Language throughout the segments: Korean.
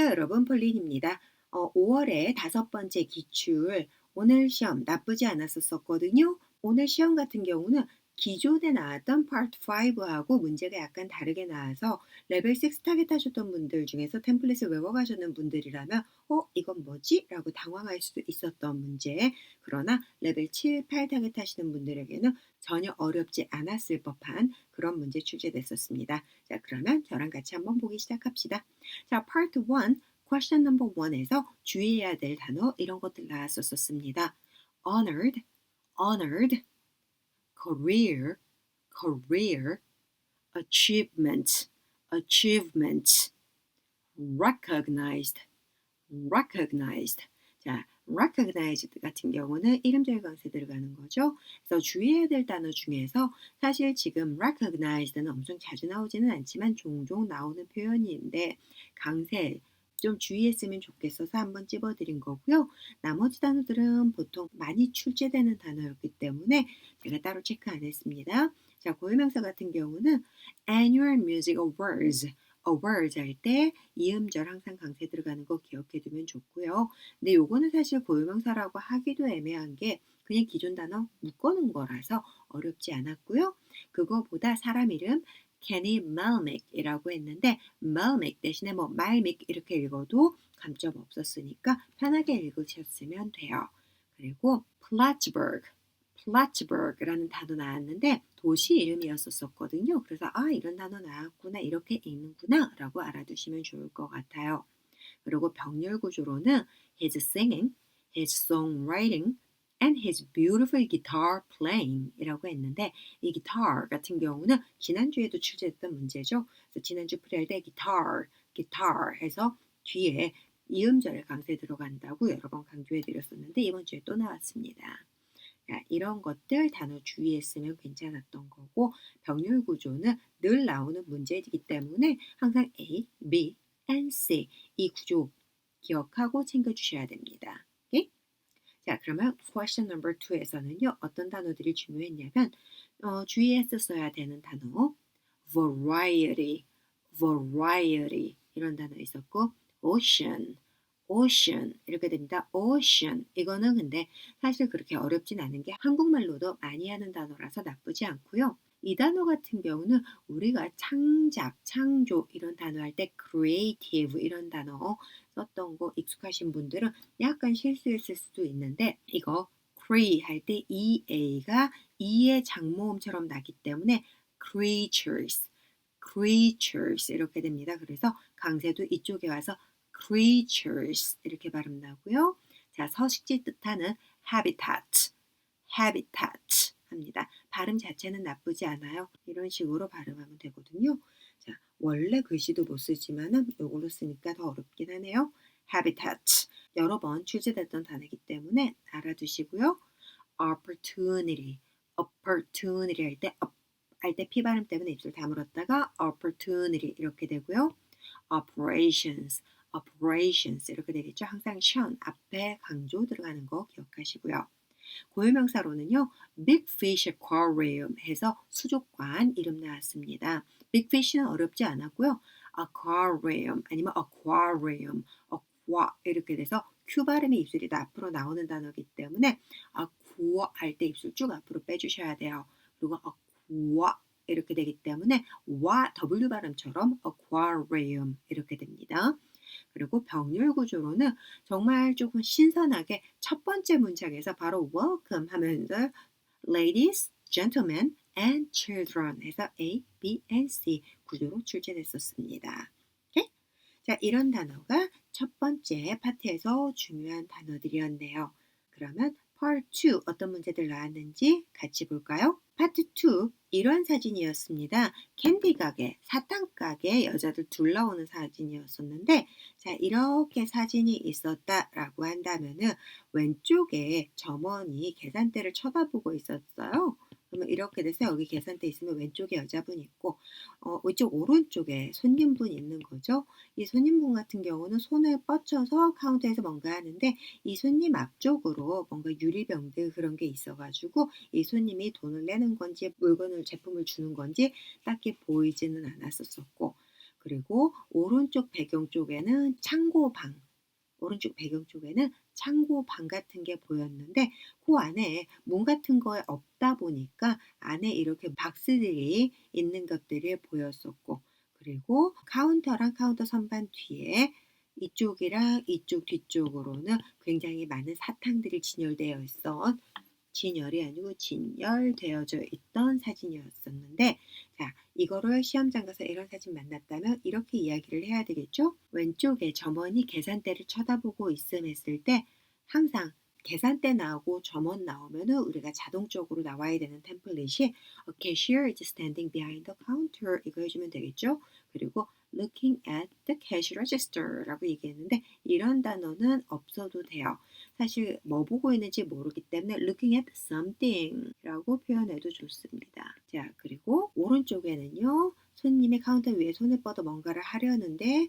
안녕하세요, 여러분. 폴린입니다. 5월에 다섯 번째 기출. 오늘 시험 나쁘지 않았었거든요. 오늘 시험 같은 경우는 기존에 나왔던 파트 5하고 문제가 약간 다르게 나와서 레벨 6 타겟 하셨던 분들 중에서 템플릿을 외워가셨는 분들이라면 이건 뭐지? 라고 당황할 수도 있었던 문제. 그러나 레벨 7, 8 타겟 하시는 분들에게는 전혀 어렵지 않았을 법한 그런 문제 출제됐었습니다. 자, 그러면 저랑 같이 한번 보기 시작합시다. 자, Part 1, Question number 1에서 주의해야 될 단어 이런 것들 나왔었습니다. Honored, honored, career, career, achievement, achievement, recognized, recognized. 자, recognized 같은 경우는 이름절 강세 들어가는 거죠. 그래서 주의해야 될 단어 중에서 사실 지금 recognized는 엄청 자주 나오지는 않지만 종종 나오는 표현인데 강세 좀 주의했으면 좋겠어서 한번 찝어드린 거고요. 나머지 단어들은 보통 많이 출제되는 단어였기 때문에 제가 따로 체크 안 했습니다. 자, 고유명사 같은 경우는 Annual Music Awards awards 할 때 이음절 항상 강세 들어가는 거 기억해 두면 좋고요. 근데 요거는 사실 고유명사라고 하기도 애매한 게 그냥 기존 단어 묶어놓은 거라서 어렵지 않았고요. 그거보다 사람 이름 Kenny Malmick이라고 했는데 Malmick 대신에 뭐 말믹 이렇게 읽어도 감점 없었으니까 편하게 읽으셨으면 돼요. 그리고 Plattsburgh라는 단어 나왔는데 도시 이름이었었거든요. 그래서 이런 단어 나왔구나, 이렇게 읽는구나 라고 알아두시면 좋을 것 같아요. 그리고 병렬 구조로는 his singing, his songwriting, and his beautiful guitar playing 이라고 했는데 이 guitar 같은 경우는 지난주에도 출제했던 문제죠. 그래서 지난주 풀이할 때 guitar 해서 뒤에 이음절에 강세 들어간다고 여러 번 강조해 드렸었는데 이번 주에 또 나왔습니다. 자, 이런 것들 단어 주의했으면 괜찮았던 거고 병렬 구조는 늘 나오는 문제이기 때문에 항상 A, B, and C 이 구조 기억하고 챙겨주셔야 됩니다. 오케이? 자, 그러면 question number 2에서는요. 어떤 단어들이 중요했냐면 주의했었어야 되는 단어 variety 이런 단어 있었고 ocean 이렇게 됩니다. ocean 이거는 근데 사실 그렇게 어렵진 않은 게 한국말로도 많이 하는 단어라서 나쁘지 않고요. 이 단어 같은 경우는 우리가 창작, 창조 이런 단어 할 때 creative 이런 단어 썼던 거 익숙하신 분들은 약간 실수했을 수도 있는데 이거 할 때 EA가 E의 장모음처럼 나기 때문에 creatures 이렇게 됩니다. 그래서 강세도 이쪽에 와서 creatures 이렇게 발음 나고요. 자, 서식지 뜻하는 habitat 합니다. 발음 자체는 나쁘지 않아요. 이런 식으로 발음하면 되거든요. 자, 원래 글씨도 못 쓰지만은 이걸로 쓰니까 더 어렵긴 하네요. habitat 여러 번 출제됐던 단어이기 때문에 알아두시고요. opportunity 할 때 P 발음 때문에 입술 다물었다가 opportunity 이렇게 되고요. operations 이렇게 되겠죠. 항상 션 앞에 강조 들어가는 거 기억하시고요. 고유명사로는요. Big Fish Aquarium 해서 수족관 이름 나왔습니다. Big Fish는 어렵지 않았고요. Aquarium 아니면 Aquarium, 이렇게 돼서 Q 발음의 입술이 앞으로 나오는 단어이기 때문에 aqua 할 때 입술 쭉 앞으로 빼주셔야 돼요. 그리고 aqua 이렇게 되기 때문에 W 발음처럼 aquarium 이렇게 됩니다. 그리고 병렬 구조로는 정말 조금 신선하게 첫 번째 문장에서 바로 welcome 하면서 ladies, gentlemen, and children 해서 A, B, and C 구조로 출제됐었습니다. 오케이? 자, 이런 단어가 첫 번째 파트에서 중요한 단어들이었네요. 그러면 Part 2 어떤 문제들 나왔는지 같이 볼까요? 파트 2 이런 사진이었습니다. 캔디 가게, 사탕 가게 여자들 둘 나오는 사진이었었는데 자, 이렇게 사진이 있었다라고 한다면은 왼쪽에 점원이 계산대를 쳐다보고 있었어요. 그러면 이렇게 돼서 여기 계산대 있으면 왼쪽에 여자분 있고 이쪽 오른쪽에 손님분 있는 거죠. 이 손님분 같은 경우는 손을 뻗쳐서 카운터에서 뭔가 하는데 이 손님 앞쪽으로 뭔가 유리병들 그런 게 있어가지고 이 손님이 돈을 내는 건지 물건을 제품을 주는 건지 딱히 보이지는 않았었고 그리고 오른쪽 배경 쪽에는 창고방, 오른쪽 배경 쪽에는 창고방 같은 게 보였는데 그 안에 문 같은 거에 없다 보니까 안에 이렇게 박스들이 있는 것들이 보였었고 그리고 카운터랑 카운터 선반 뒤에 이쪽이랑 이쪽 뒤쪽으로는 굉장히 많은 사탕들이 진열되어 있어 진열이 아니고 진열되어져 있던 사진이었었는데 자 이거를 시험장 가서 이런 사진 만났다면 이렇게 이야기를 해야 되겠죠? 왼쪽에 점원이 계산대를 쳐다보고 있음 했을 때 항상 계산대 나오고 점원 나오면은 우리가 자동적으로 나와야 되는 템플릿이 A cashier is standing behind the counter 이거 해주면 되겠죠? 그리고 looking at the cash register라고 얘기했는데 이런 단어는 없어도 돼요. 사실 뭐 보고 있는지 모르기 때문에 looking at something라고 표현해도 좋습니다. 자, 그리고 오른쪽에는요. 손님이 카운터 위에 손을 뻗어 뭔가를 하려는데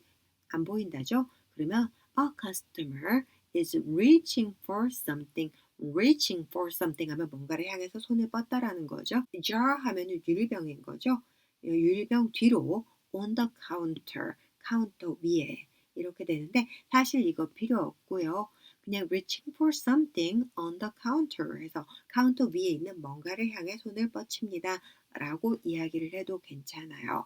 안 보인다죠? 그러면 a customer is reaching for something. reaching for something 하면 뭔가를 향해서 손을 뻗다라는 거죠. jar 하면은 유리병인 거죠. 유리병 뒤로 on the counter, 카운터 위에 이렇게 되는데 사실 이거 필요 없고요. 그냥 reaching for something on the counter 해서 카운터 위에 있는 뭔가를 향해 손을 뻗칩니다. 라고 이야기를 해도 괜찮아요.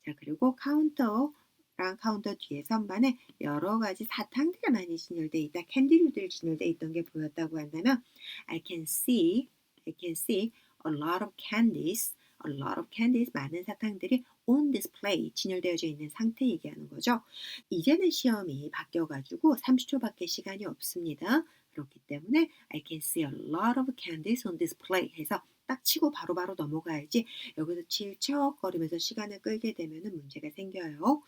자, 그리고 카운터랑 카운터 뒤에 선반에 여러 가지 사탕들이 많이 진열되어 있다. 캔디류들이 진열되어 있던 게 보였다고 한다면 I can see a lot of candies, a lot of candies, 많은 사탕들이 on display, 진열되어져 있는 상태 얘기하는 거죠. 이제는 시험이 바뀌어가지고 30초밖에 시간이 없습니다. 그렇기 때문에 I can see a lot of candies on display 해서 딱 치고 바로바로 넘어가야지 여기서 질척거리면서 시간을 끌게 되면 문제가 생겨요.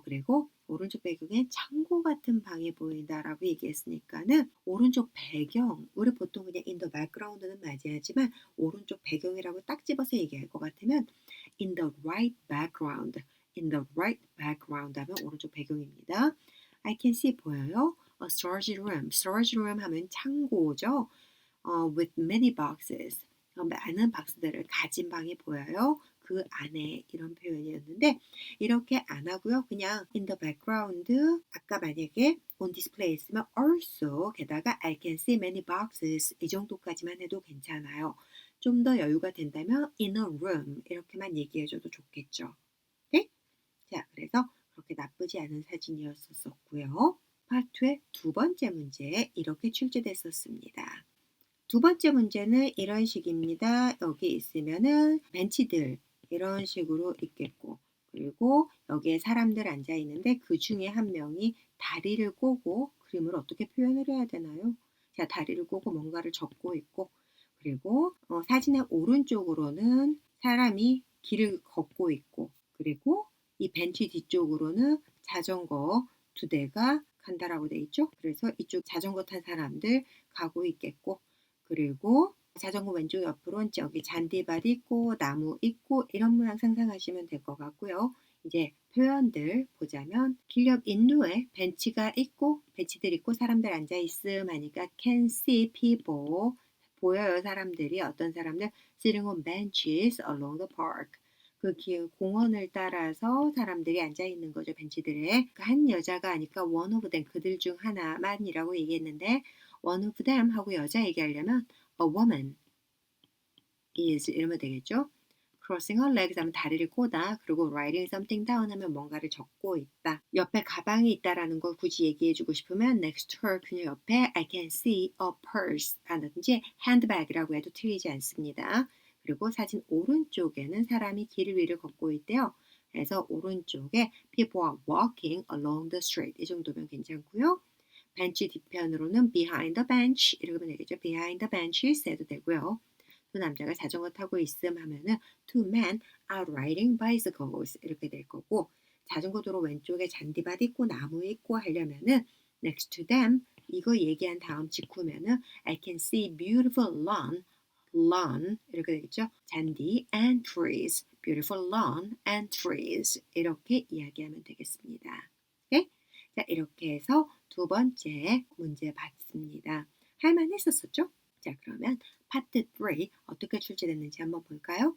그리고 오른쪽 배경에 창고 같은 방이 보인다라고 얘기했으니까는 오른쪽 배경, 우리 보통 그냥 in the background는 맞이하지만 오른쪽 배경이라고 딱 집어서 얘기할 것 같으면 in the right background, in the right background 하면 오른쪽 배경입니다. I can see 보여요? storage room 하면 창고죠. with many boxes. 많은 박스들을 가진 방이 보여요. 그 안에 이런 표현이었는데 이렇게 안 하고요. 그냥 in the background 아까 만약에 on display 있으면 also 게다가 I can see many boxes 이 정도까지만 해도 괜찮아요. 좀 더 여유가 된다면 in a room 이렇게만 얘기해줘도 좋겠죠. 네? 자, 그래서 그렇게 나쁘지 않은 사진이었었고요. 파트의 두 번째 문제 이렇게 출제됐었습니다. 두 번째 문제는 이런 식입니다. 여기 있으면은 벤치들 이런 식으로 있겠고 그리고 여기에 사람들 앉아 있는데 그 중에 한 명이 다리를 꼬고 그림을 어떻게 표현을 해야 되나요? 자, 다리를 꼬고 뭔가를 적고 있고 그리고 사진의 오른쪽으로는 사람이 길을 걷고 있고 그리고 이 벤치 뒤쪽으로는 자전거 두 대가 간다라고 돼 있죠. 그래서 이쪽 자전거 탄 사람들 가고 있겠고 그리고 자전거 왼쪽 옆으로는 저기 잔디밭 있고 나무 있고 이런 모양 상상하시면 될 것 같고요. 이제 표현들 보자면 길 옆 인도에 벤치가 있고 벤치들 있고 사람들 앉아 있음 하니까 can see people 보여요 사람들이 어떤 사람들 sitting on benches along the park 그 공원을 따라서 사람들이 앉아 있는 거죠 벤치들에 한 여자가 아니까 one of them 그들 중 하나만이라고 얘기했는데 one of them 하고 여자 얘기하려면 a woman is 이러면 되겠죠. crossing her legs 하면 다리를 꼬다. 그리고 writing something down 하면 뭔가를 적고 있다. 옆에 가방이 있다라는 걸 굳이 얘기해주고 싶으면 next to her 그녀 옆에 I can see a purse 라든지 handbag이라고 해도 틀리지 않습니다. 그리고 사진 오른쪽에는 사람이 길 위를 걷고 있대요. 그래서 오른쪽에 people are walking along the street 이 정도면 괜찮고요. 벤치 뒤편으로는 behind the bench 이렇게 하면 되겠죠. behind the benches 해도 되고요. 두 남자가 자전거 타고 있음 하면은 two men are riding bicycles 이렇게 될 거고 자전거 도로 왼쪽에 잔디밭 있고 나무 있고 하려면은 next to them 이거 얘기한 다음 직후면은 I can see beautiful lawn 이렇게 되겠죠. 잔디 and trees, beautiful lawn and trees 이렇게 이야기하면 되겠습니다. 네? 자, 이렇게 해서 두 번째 문제 봤습니다. 할만했었었죠? 자, 그러면 파트 3 어떻게 출제됐는지 한번 볼까요?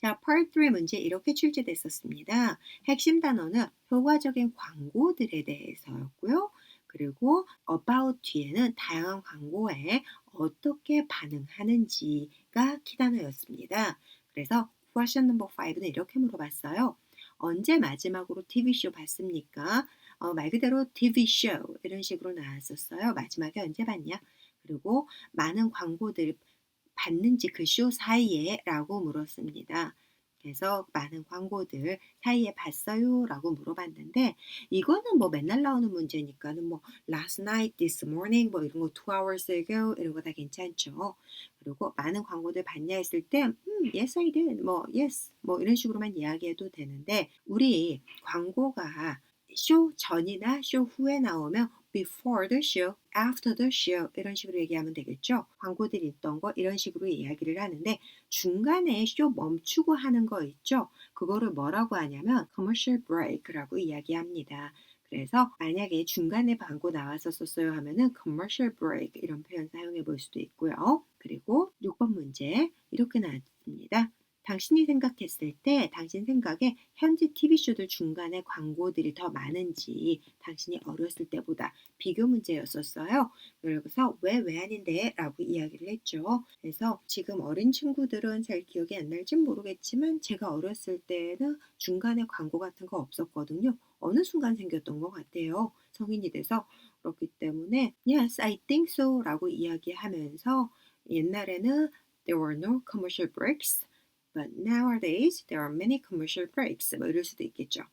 자, Part 3 문제 이렇게 출제됐었습니다. 핵심 단어는 효과적인 광고들에 대해서였고요. 그리고 about 뒤에는 다양한 광고에 어떻게 반응하는지가 키 단어였습니다. 그래서 question number 5는 이렇게 물어봤어요. 언제 마지막으로 TV쇼 봤습니까? 말 그대로 TV쇼 이런 식으로 나왔었어요. 마지막에 언제 봤냐? 그리고 많은 광고들 봤는지 그 쇼 사이에 라고 물었습니다. 그래서 많은 광고들 사이에 봤어요? 라고 물어봤는데 이거는 뭐 맨날 나오는 문제니까는 뭐 last night, this morning 뭐 이런 거 2 hours ago 이런 거 다 괜찮죠. 그리고 많은 광고들 봤냐 했을 때 yes I did 뭐 yes 뭐 이런 식으로만 이야기해도 되는데 우리 광고가 쇼 전이나 쇼 후에 나오면 before the show, after the show 이런 식으로 얘기하면 되겠죠. 광고들이 있던 거 이런 식으로 이야기를 하는데 중간에 쇼 멈추고 하는 거 있죠. 그거를 뭐라고 하냐면 commercial break라고 이야기합니다. 그래서 만약에 중간에 광고 나왔었어요 하면은 commercial break 이런 표현 사용해 볼 수도 있고요. 그리고 6번 문제 이렇게 나왔습니다. 당신이 생각했을 때 당신 생각에 현재 TV쇼들 중간에 광고들이 더 많은지 당신이 어렸을 때보다 비교 문제였었어요. 그래서 왜 아닌데? 라고 이야기를 했죠. 그래서 지금 어린 친구들은 잘 기억이 안 날진 모르겠지만 제가 어렸을 때는 중간에 광고 같은 거 없었거든요. 어느 순간 생겼던 것 같아요. 성인이 돼서. 그렇기 때문에 Yes, I think so 라고 이야기하면서 옛날에는 There were no commercial breaks. But nowadays there are many commercial breaks. 뭐 이럴 수도 있겠죠.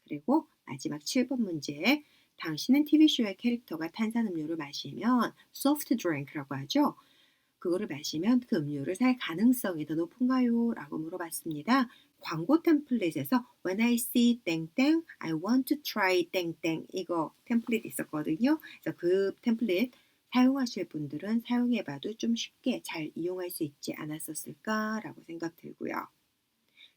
그리고 마지막 7번 문제. 당신은 TV쇼의 캐릭터가 탄산음료를 마시면 soft drink라고 하죠. 그거를 마시면 그 음료를 살 가능성이 더 높은가요? 라고 물어봤습니다. 광고 템플릿에서 When I see 땡땡, I want to try 땡땡 이거 템플릿 있었거든요. 그래서 그 템플릿 사용하실 분들은 사용해봐도 좀 쉽게 잘 이용할 수 있지 않았었을까라고 생각 들고요.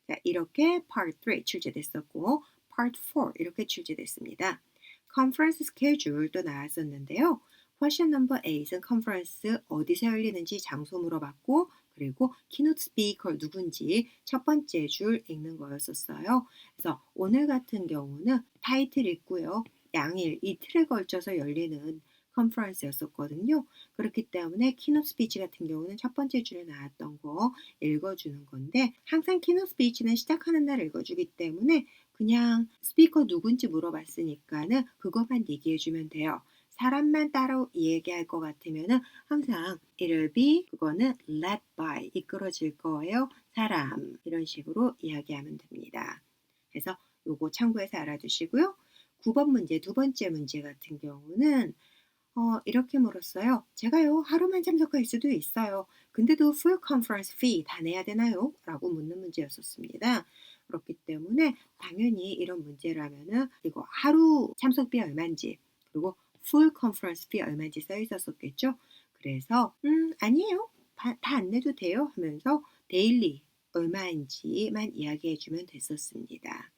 자, 이렇게 Part 3 출제됐었고 Part 4 이렇게 출제됐습니다. 컨퍼런스 스케줄도 나왔었는데요. Question number 8은 컨퍼런스 어디서 열리는지 장소 물어봤고 그리고 키노트 스피커 누군지 첫 번째 줄 읽는 거였었어요. 그래서 오늘 같은 경우는 타이틀 있고요. 양일 이틀에 걸쳐서 열리는 컨퍼런스였었거든요. 그렇기 때문에 키노트 스피치 같은 경우는 첫 번째 줄에 나왔던 거 읽어주는 건데 항상 키노트 스피치는 시작하는 날 읽어주기 때문에 그냥 스피커 누군지 물어봤으니까는 그것만 얘기해주면 돼요. 사람만 따로 얘기할 것 같으면은 항상 it'll be 그거는 led by 이끌어질 거예요. 사람 이런 식으로 이야기하면 됩니다. 그래서 요거 참고해서 알아두시고요. 9번 문제 두 번째 문제 같은 경우는 이렇게 물었어요. 제가요 하루만 참석할 수도 있어요. 근데도 full conference fee 다 내야 되나요? 라고 묻는 문제였었습니다. 그렇기 때문에 당연히 이런 문제라면은 이거 하루 참석비 얼마인지 그리고 full conference fee 얼마인지 써 있었었겠죠. 그래서 아니에요. 다 안 내도 돼요 하면서 데일리 얼마인지만 이야기해 주면 됐었습니다.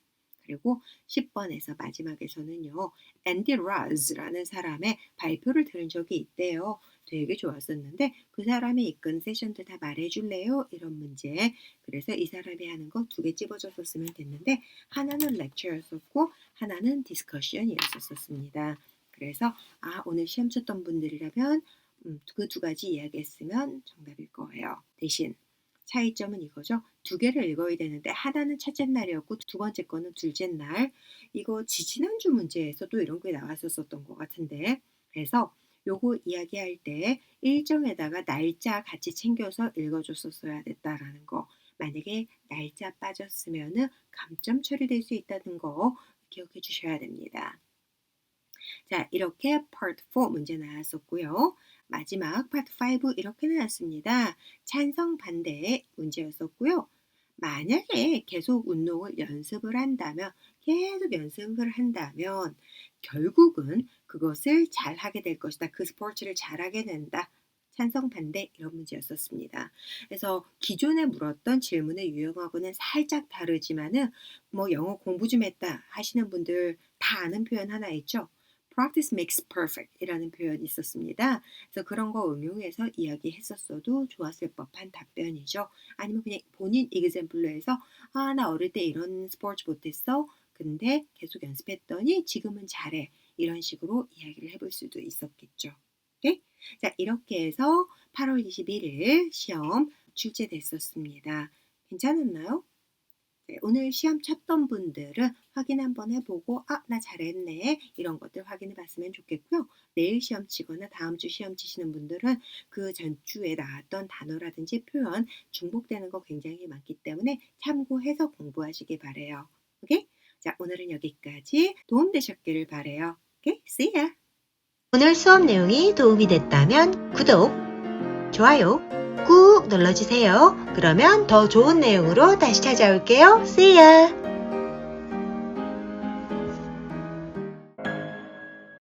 그리고 10번에서 마지막에서는요. 앤디 라즈라는 사람의 발표를 들은 적이 있대요. 되게 좋았었는데 그 사람이 이끈 세션들 다 말해줄래요? 이런 문제. 그래서 이 사람이 하는 거 2개 집어줬었으면 됐는데 하나는 렉처였었고 하나는 디스커션이었었습니다. 그래서 오늘 시험 쳤던 분들이라면 그 2가지 이야기했으면 정답일 거예요. 대신 차이점은 이거죠. 2개를 읽어야 되는데 하나는 첫째 날이었고 두 번째 거는 둘째 날. 이거 지지난주 문제에서도 이런 게 나왔었던 것 같은데 그래서 요거 이야기할 때 일정에다가 날짜 같이 챙겨서 읽어줬었어야 됐다라는 거. 만약에 날짜 빠졌으면은 감점 처리될 수 있다는 거 기억해 주셔야 됩니다. 자, 이렇게 Part 4 문제 나왔었고요. 마지막 Part 5 이렇게 나왔습니다. 찬성 반대 문제였었고요. 만약에 계속 운동을 연습을 한다면 계속 연습을 한다면 결국은 그것을 잘하게 될 것이다. 그 스포츠를 잘하게 된다. 찬성 반대 이런 문제였었습니다. 그래서 기존에 물었던 질문의 유형하고는 살짝 다르지만은 뭐 영어 공부 좀 했다 하시는 분들 다 아는 표현 하나 있죠. practice makes perfect 이라는 표현이 있었습니다. 그래서 그런 거 응용해서 이야기했었어도 좋았을 법한 답변이죠. 아니면 그냥 본인 example로 해서 아, 나 어릴 때 이런 스포츠 못했어. 근데 계속 연습했더니 지금은 잘해. 이런 식으로 이야기를 해볼 수도 있었겠죠. 오케이? 자, 이렇게 해서 8월 21일 시험 출제됐었습니다. 괜찮았나요? 네, 오늘 시험 쳤던 분들은 확인 한번 해보고 아, 나 잘했네 이런 것들 확인해 봤으면 좋겠고요. 내일 시험 치거나 다음 주 시험 치시는 분들은 그 전주에 나왔던 단어라든지 표현 중복되는 거 굉장히 많기 때문에 참고해서 공부하시기 바래요. 오케이? 자, 오늘은 여기까지 도움되셨기를 바래요. 오케이? See ya! 오늘 수업 내용이 도움이 됐다면 구독, 좋아요 꾹 눌러주세요. 그러면 더 좋은 내용으로 다시 찾아올게요. See ya!